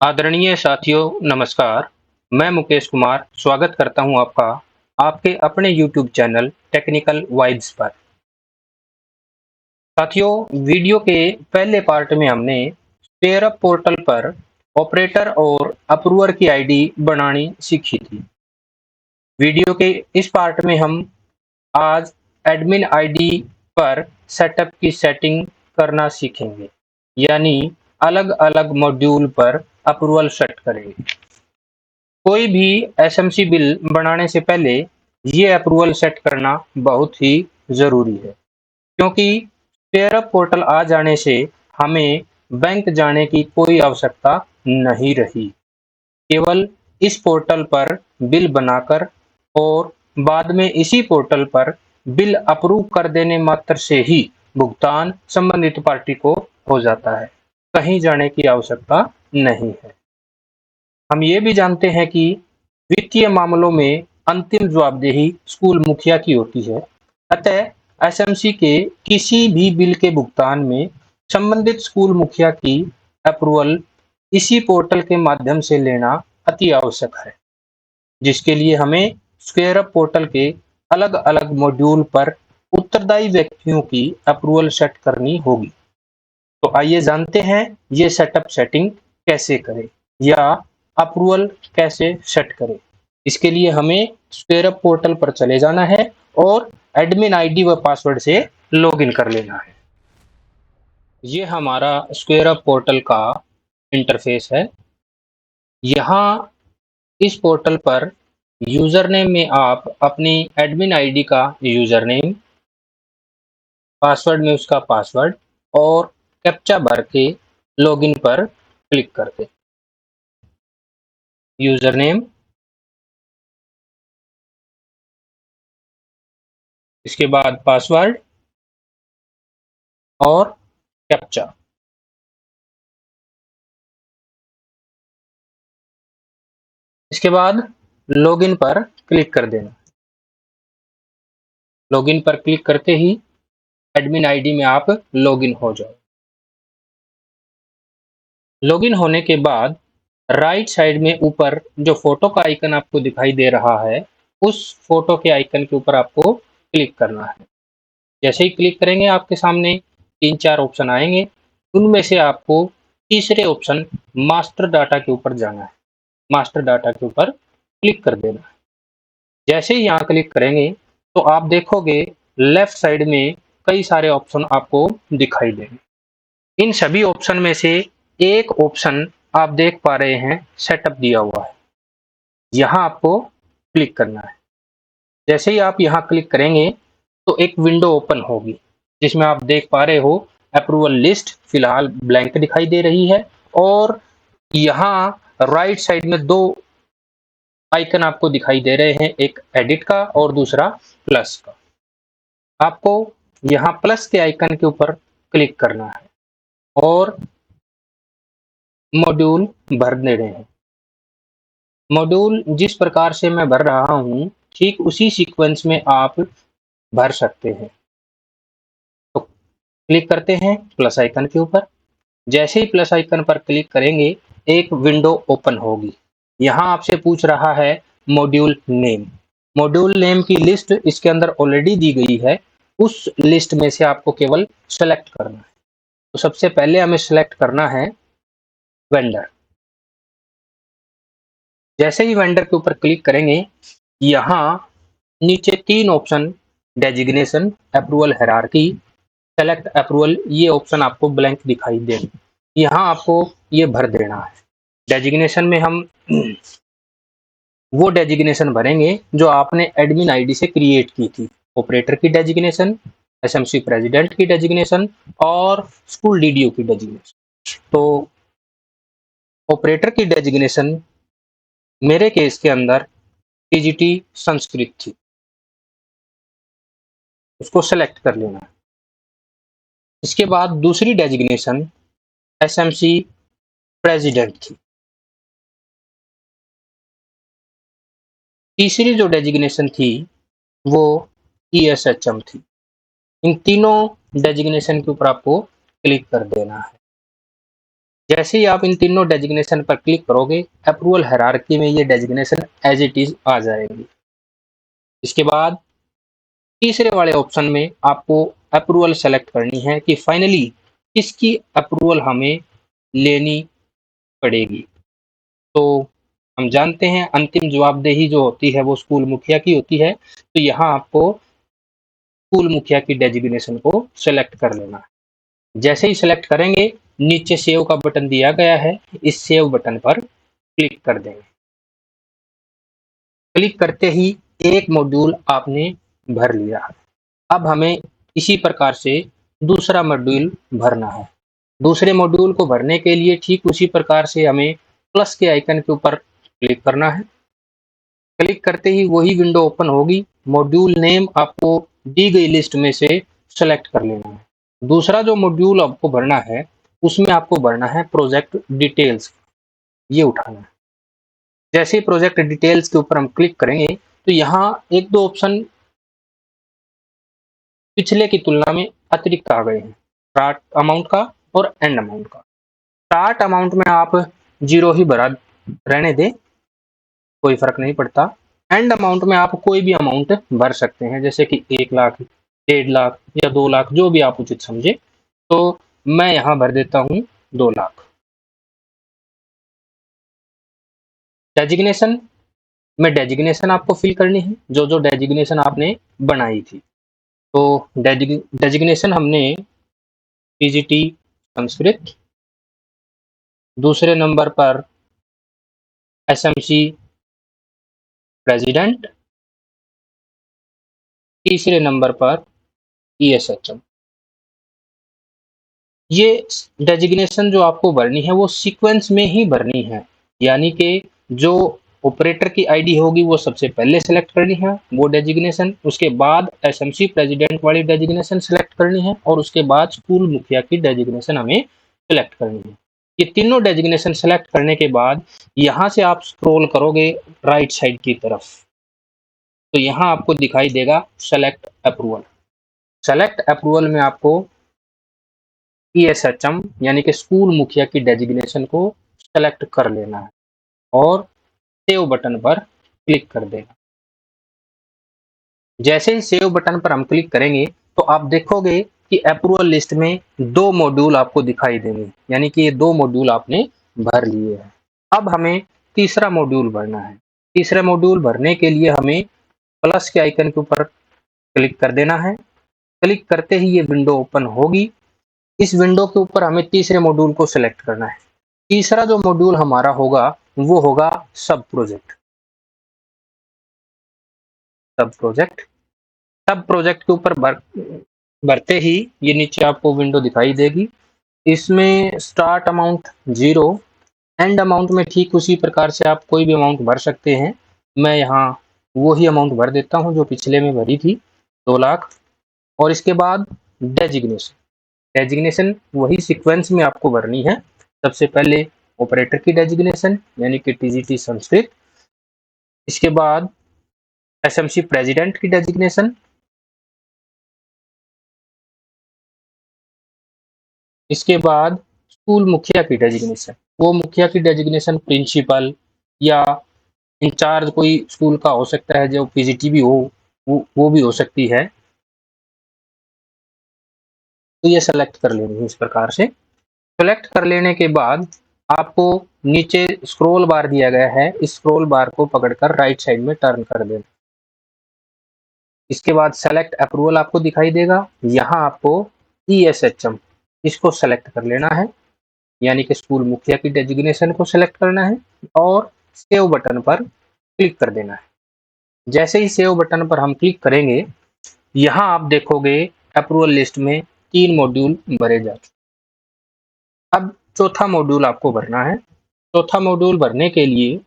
आदरणीय साथियों, नमस्कार। मैं मुकेश कुमार स्वागत करता हूं आपका आपके अपने यूट्यूब चैनल टेक्निकल वाइब्स पर। साथियों, वीडियो के पहले पार्ट में हमने पेयरअप पोर्टल पर ऑपरेटर और अप्रूवर की आईडी बनानी सीखी थी। वीडियो के इस पार्ट में हम आज एडमिन आईडी पर सेटअप की सेटिंग करना सीखेंगे, यानी अलग-अलग मॉड्यूल पर अप्रूवल सेट करेंगे। कोई भी एसएमसी बिल बनाने से पहले ये अप्रूवल सेट करना बहुत ही ज़रूरी है, क्योंकि पेयरअप पोर्टल आ जाने से हमें बैंक जाने की कोई आवश्यकता नहीं रही। केवल इस पोर्टल पर बिल बनाकर और बाद में इसी पोर्टल पर बिल अप्रूव कर देने मात्र से ही भुगतान संबंधित पार्टी को हो जाता है। कहीं जाने की आवश्यकता नहीं है। हम ये भी जानते हैं कि वित्तीय मामलों में अंतिम जवाबदेही स्कूल मुखिया की होती है। अतः एसएमसी के किसी भी बिल के भुगतान में संबंधित स्कूल मुखिया की अप्रूवल इसी पोर्टल के माध्यम से लेना अति आवश्यक है, जिसके लिए हमें स्क्वेयरअप पोर्टल के अलग-अलग मॉड्यूल पर उत्तरदायी व्यक्तियों की अप्रूवल सेट करनी होगी। तो आइए जानते हैं ये सेटअप सेटिंग कैसे करें या अप्रूवल कैसे सेट करें। इसके लिए हमें स्क्वेयरअप पोर्टल पर चले जाना है और एडमिन आईडी व पासवर्ड से लॉगिन कर लेना है। ये हमारा स्क्वेयरअप पोर्टल का इंटरफेस है। यहाँ इस पोर्टल पर यूजर नेम में आप अपनी एडमिन आईडी का यूजर नेम, पासवर्ड में उसका पासवर्ड और कैप्चा भर के लॉगिन पर क्लिक कर दें। यूजर नेम, इसके बाद पासवर्ड और कैप्चा। इसके बाद लॉगिन पर क्लिक कर देना। लॉगिन पर क्लिक करते ही एडमिन आईडी में आप लॉगिन हो जाओ। लॉगिन होने के बाद राइट साइड में ऊपर जो फोटो का आइकन आपको दिखाई दे रहा है, उस फोटो के आइकन के ऊपर आपको क्लिक करना है। जैसे ही क्लिक करेंगे आपके सामने 3-4 ऑप्शन आएंगे। उनमें से आपको तीसरे ऑप्शन मास्टर डाटा के ऊपर जाना है। मास्टर डाटा के ऊपर क्लिक कर देना है। जैसे ही यहाँ क्लिक करेंगे तो आप देखोगे लेफ्ट साइड में कई सारे ऑप्शन आपको दिखाई देंगे। इन सभी ऑप्शन में से एक ऑप्शन आप देख पा रहे हैं, सेटअप दिया हुआ है। यहाँ आपको क्लिक करना है। जैसे ही आप यहाँ क्लिक करेंगे तो एक विंडो ओपन होगी, जिसमें आप देख पा रहे हो अप्रूवल लिस्ट फिलहाल ब्लैंक दिखाई दे रही है और यहाँ राइट साइड में 2 आइकन आपको दिखाई दे रहे हैं, एक एडिट का और दूसरा प्लस का। आपको यहाँ प्लस के आइकन के ऊपर क्लिक करना है और मॉड्यूल भर देने हैं। मॉड्यूल जिस प्रकार से मैं भर रहा हूँ, ठीक उसी सीक्वेंस में आप भर सकते हैं। तो क्लिक करते हैं प्लस आइकन के ऊपर। जैसे ही प्लस आइकन पर क्लिक करेंगे, एक विंडो ओपन होगी। यहाँ आपसे पूछ रहा है मॉड्यूल नेम। मॉड्यूल नेम की लिस्ट इसके अंदर ऑलरेडी दी गई है। उस लिस्ट में से आपको केवल सेलेक्ट करना है। तो सबसे पहले हमें सेलेक्ट करना है वेंडर। जैसे ही वेंडर के ऊपर क्लिक करेंगे, यहाँ नीचे 3 option designation, approval hierarchy, select approval, ये ऑप्शन आपको ब्लैंक दिखाई देंगे। यहाँ आपको ये भर देना है। डेजिग्नेशन में हम वो डेजिग्नेशन भरेंगे जो आपने एडमिन आईडी से क्रिएट की थी। ऑपरेटर की डेजिग्नेशन, एसएमसी प्रेसिडेंट की डेजिग्नेशन और स्कूल डीडीओ की डेजिग्नेशन। तो ऑपरेटर की डेजिग्नेशन मेरे केस के अंदर टीजीटी संस्कृत थी, उसको सेलेक्ट कर लेना है। इसके बाद दूसरी डेजिग्नेशन एसएमसी प्रेसिडेंट थी। तीसरी जो डेजिग्नेशन थी वो ईएसएचएम थी। इन तीनों डेजिग्नेशन के ऊपर आपको क्लिक कर देना है। जैसे ही आप इन तीनों डेजिग्नेशन पर क्लिक करोगे, अप्रूवल हायरार्की में ये डेजिग्नेशन एज इट इज आ जाएगी। इसके बाद तीसरे वाले ऑप्शन में आपको अप्रूवल सेलेक्ट करनी है कि फाइनली किसकी अप्रूवल हमें लेनी पड़ेगी। तो हम जानते हैं अंतिम जवाबदेही जो होती है वो स्कूल मुखिया की होती है, तो यहाँ आपको स्कूल मुखिया की डेजिग्नेशन को सेलेक्ट कर लेना है। जैसे ही सेलेक्ट करेंगे, नीचे सेव का बटन दिया गया है, इस सेव बटन पर क्लिक कर देंगे। क्लिक करते ही एक मॉड्यूल आपने भर लिया। अब हमें इसी प्रकार से दूसरा मॉड्यूल भरना है। दूसरे मॉड्यूल को भरने के लिए ठीक उसी प्रकार से हमें प्लस के आइकन के ऊपर क्लिक करना है। क्लिक करते ही वही विंडो ओपन होगी। मॉड्यूल नेम आपको दी गई लिस्ट में से सेलेक्ट कर लेना है। दूसरा जो मॉड्यूल आपको भरना है, उसमें आपको भरना है प्रोजेक्ट डिटेल्स, ये उठाना है। जैसे ही प्रोजेक्ट डिटेल्स के ऊपर हम क्लिक करेंगे, तो यहाँ एक दो ऑप्शन पिछले की तुलना में अतिरिक्त आ गए हैं, स्टार्ट अमाउंट का और एंड अमाउंट का। स्टार्ट अमाउंट में आप 0 ही भरा रहने दें, कोई फर्क नहीं पड़ता। एंड अमाउंट में आप कोई भी अमाउंट भर सकते हैं, जैसे कि 1 लाख, 1.5 लाख या 2 लाख, जो भी आप उचित समझे। तो मैं यहाँ भर देता हूँ 2 लाख। डेजिग्नेशन में डेजिग्नेशन आपको फिल करनी है, जो डेजिग्नेशन आपने बनाई थी। तो डेजिग्नेशन हमने पीजीटी संस्कृत, दूसरे नंबर पर एसएमसी प्रेसिडेंट, तीसरे नंबर पर ईएसएचएम। ये डेजिग्नेशन जो आपको भरनी है वो सीक्वेंस में ही भरनी है, यानी कि जो ऑपरेटर की आईडी होगी वो सबसे पहले सेलेक्ट करनी है वो डेजिग्नेशन, उसके बाद एसएमसी प्रेसिडेंट वाली डेजिग्नेशन सेलेक्ट करनी है और उसके बाद स्कूल मुखिया की डेजिग्नेशन हमें सेलेक्ट करनी है। ये तीनों डेजिग्नेशन सेलेक्ट करने के बाद यहाँ से आप स्क्रॉल करोगे राइट साइड की तरफ, तो यहाँ आपको दिखाई देगा सेलेक्ट अप्रूवल। सेलेक्ट अप्रूवल में आपको ईएसएचएम यानी कि स्कूल मुखिया की डेजिग्नेशन को सेलेक्ट कर लेना है और सेव बटन पर क्लिक कर देना। जैसे ही सेव बटन पर हम क्लिक करेंगे, तो आप देखोगे कि अप्रूवल लिस्ट में 2 मॉड्यूल आपको दिखाई देंगे, यानी कि ये 2 मॉड्यूल आपने भर लिए हैं। अब हमें तीसरा मॉड्यूल भरना है। तीसरा मॉड्यूल भरने के लिए हमें प्लस के आइकन के ऊपर क्लिक कर देना है। क्लिक करते ही ये विंडो ओपन होगी। इस विंडो के ऊपर हमें तीसरे मॉड्यूल को सिलेक्ट करना है। तीसरा जो मॉड्यूल हमारा होगा वो होगा सब प्रोजेक्ट। सब प्रोजेक्ट सब प्रोजेक्ट के ऊपर भरते ही ये नीचे आपको विंडो दिखाई देगी। इसमें स्टार्ट अमाउंट 0, एंड अमाउंट में ठीक उसी प्रकार से आप कोई भी अमाउंट भर सकते हैं। मैं यहाँ वही अमाउंट भर देता हूँ जो पिछले में भरी थी, 2 लाख। और इसके बाद डेजिग्नेशन डेजिग्नेशन वही सीक्वेंस में आपको भरनी है। सबसे पहले ऑपरेटर की डेजिग्नेशन यानी कि टीजीटी संस्कृत, इसके बाद एसएमसी प्रेसिडेंट की डेजिग्नेशन, इसके बाद स्कूल मुखिया की डेजिग्नेशन। वो मुखिया की डेजिग्नेशन प्रिंसिपल या इंचार्ज कोई स्कूल का हो सकता है, जो पीजीटी भी हो वो भी हो सकती है। तो ये सेलेक्ट कर लेनी है इस प्रकार से। सेलेक्ट कर लेने के बाद आपको नीचे स्क्रॉल बार दिया गया है, इस स्क्रॉल बार को पकड़कर राइट साइड में टर्न कर देना। इसके बाद सेलेक्ट अप्रूवल आपको दिखाई देगा। यहाँ आपको ईएसएचएम इसको सेलेक्ट कर लेना है, यानी कि स्कूल मुखिया की डेजिग्नेशन को सेलेक्ट करना है और सेव बटन पर क्लिक कर देना है। जैसे ही सेव बटन पर हम क्लिक करेंगे, यहाँ आप देखोगे अप्रूवल लिस्ट में 3 मॉड्यूल भरे जा चुके। अब चौथा मॉड्यूल आपको भरना है। चौथा मॉड्यूल भरने के लिए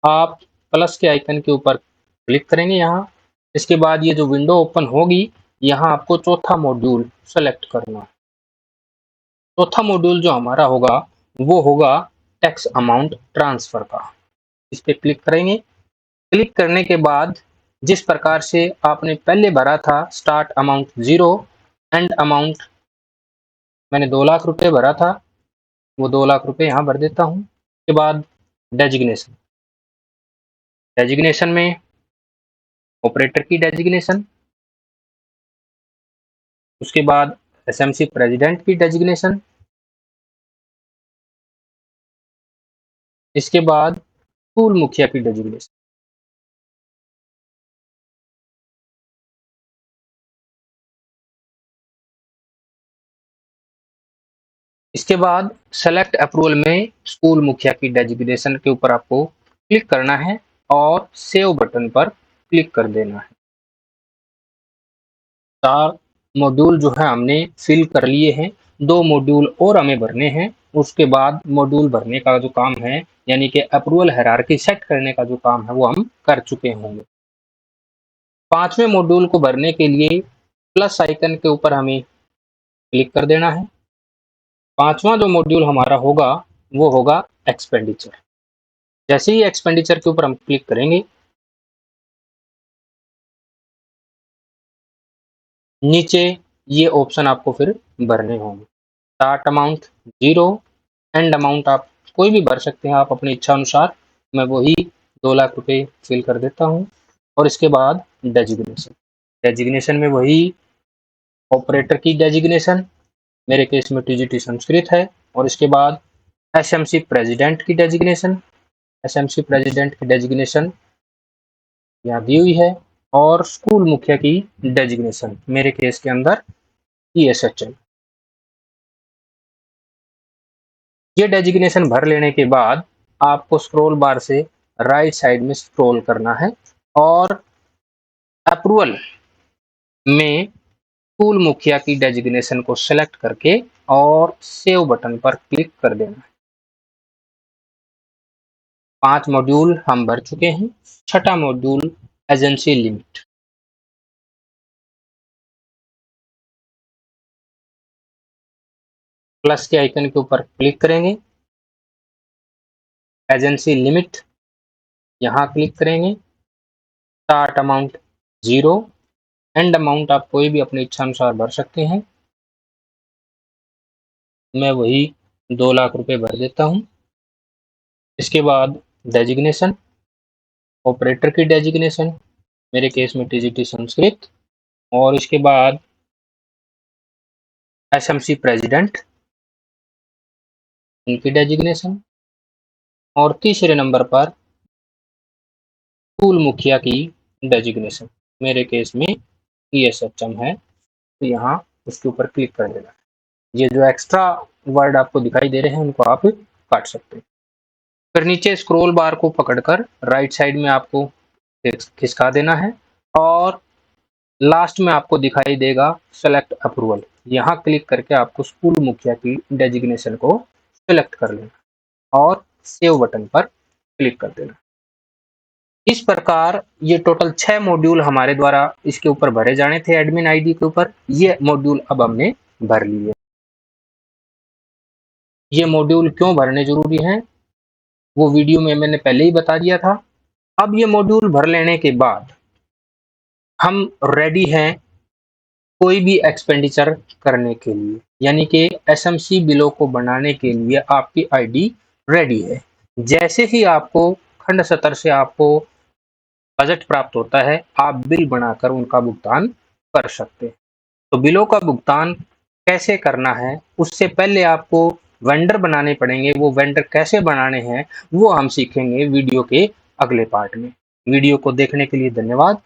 आप प्लस के आइकन के ऊपर क्लिक करेंगे यहाँ। इसके बाद ये जो विंडो ओपन होगी, यहाँ आपको चौथा मॉड्यूल सेलेक्ट करना है। चौथा मॉड्यूल जो हमारा होगा वो होगा टैक्स अमाउंट ट्रांसफर का। इस पे क्लिक करेंगे। क्लिक करने के बाद जिस प्रकार से आपने पहले भरा था, स्टार्ट अमाउंट 0, एंड अमाउंट मैंने 2 लाख रुपए भरा था, वो 2 लाख रुपए यहाँ भर देता हूँ। उसके बाद डेजिग्नेशन, डेजिग्नेशन में ऑपरेटर की डेजिग्नेशन, उसके बाद एसएमसी प्रेसिडेंट की डेजिग्नेशन, इसके बाद स्कूल मुखिया की डेजिग्नेशन। इसके बाद सेलेक्ट अप्रूवल में स्कूल मुखिया की डेजिग्नेशन के ऊपर आपको क्लिक करना है और सेव बटन पर क्लिक कर देना है। 4 मॉड्यूल जो है हमने फिल कर लिए हैं, 2 मॉड्यूल और हमें भरने हैं। उसके बाद मॉड्यूल भरने का जो काम है, यानी कि अप्रूवल हायरार्की सेट करने का जो काम है, वो हम कर चुके होंगे। 5वें मॉड्यूल को भरने के लिए प्लस आइकन के ऊपर हमें क्लिक कर देना है। 5वां जो मॉड्यूल हमारा होगा वो होगा एक्सपेंडिचर। जैसे ही एक्सपेंडिचर के ऊपर हम क्लिक करेंगे, नीचे ये ऑप्शन आपको फिर भरने होंगे। स्टार्ट अमाउंट 0, एंड अमाउंट आप कोई भी भर सकते हैं आप अपनी इच्छा अनुसार। मैं वही 2 लाख रुपए फिल कर देता हूँ। और इसके बाद डेजिग्नेशन, डेजिग्नेशन में वही ऑपरेटर की डेजिग्नेशन, मेरे केस में टीजीटी संस्कृत है। और इसके बाद एसएमसी प्रेसिडेंट की डेजिग्नेशन, एसएमसी प्रेसिडेंट की डेजिग्नेशन यहाँ दी हुई है। और स्कूल मुखिया की डेजिग्नेशन, मेरे केस के अंदर ईएसएचएल। ये डेजिग्नेशन भर लेने के बाद आपको स्क्रॉल बार से राइट साइड में स्क्रॉल करना है और अप्रूवल में स्कूल मुखिया की डेजिग्नेशन को सेलेक्ट करके और सेव बटन पर क्लिक कर देना है। 5 मॉड्यूल हम भर चुके हैं। 6ठा मॉड्यूल एजेंसी लिमिट। प्लस के आइकन के ऊपर क्लिक करेंगे, एजेंसी लिमिट यहाँ क्लिक करेंगे। स्टार्ट अमाउंट 0, एंड अमाउंट आप कोई भी अपनी इच्छा अनुसार भर सकते हैं। मैं वही 2 लाख रुपए भर देता हूँ। इसके बाद डेजिग्नेशन, ऑपरेटर की डेजिग्नेशन, मेरे केस में टीजीटी संस्कृत। और इसके बाद एसएमसी प्रेसिडेंट, उनकी डेजिग्नेशन। और तीसरे नंबर पर स्कूल मुखिया की डेजिग्नेशन, मेरे केस में ईएसएचएम है, तो यहाँ उसके ऊपर क्लिक कर देना है। ये जो एक्स्ट्रा वर्ड आपको दिखाई दे रहे हैं उनको आप काट सकते हैं। फिर नीचे स्क्रॉल बार को पकड़कर राइट साइड में आपको खिसका देना है और लास्ट में आपको दिखाई देगा सेलेक्ट अप्रूवल। यहाँ क्लिक करके आपको स्कूल मुखिया की डेजिग्नेशन को सिलेक्ट कर लेना और सेव बटन पर क्लिक कर देना। इस प्रकार ये टोटल 6 मॉड्यूल हमारे द्वारा इसके ऊपर भरे जाने थे एडमिन आईडी के ऊपर। ये मॉड्यूल अब हमने भर लिए। ये मॉड्यूल क्यों भरने जरूरी हैं वो वीडियो में मैंने पहले ही बता दिया था। अब ये मॉड्यूल भर लेने के बाद हम रेडी हैं कोई भी एक्सपेंडिचर करने के लिए, यानी कि एसएमसी बिलों को बनाने के लिए आपकी आईडी रेडी है। जैसे ही आपको खंड सतर से आपको बजट प्राप्त होता है, आप बिल बनाकर उनका भुगतान कर सकते हैं। तो बिलों का भुगतान कैसे करना है, उससे पहले आपको वेंडर बनाने पड़ेंगे। वो वेंडर कैसे बनाने हैं वो हम सीखेंगे वीडियो के अगले पार्ट में। वीडियो को देखने के लिए धन्यवाद।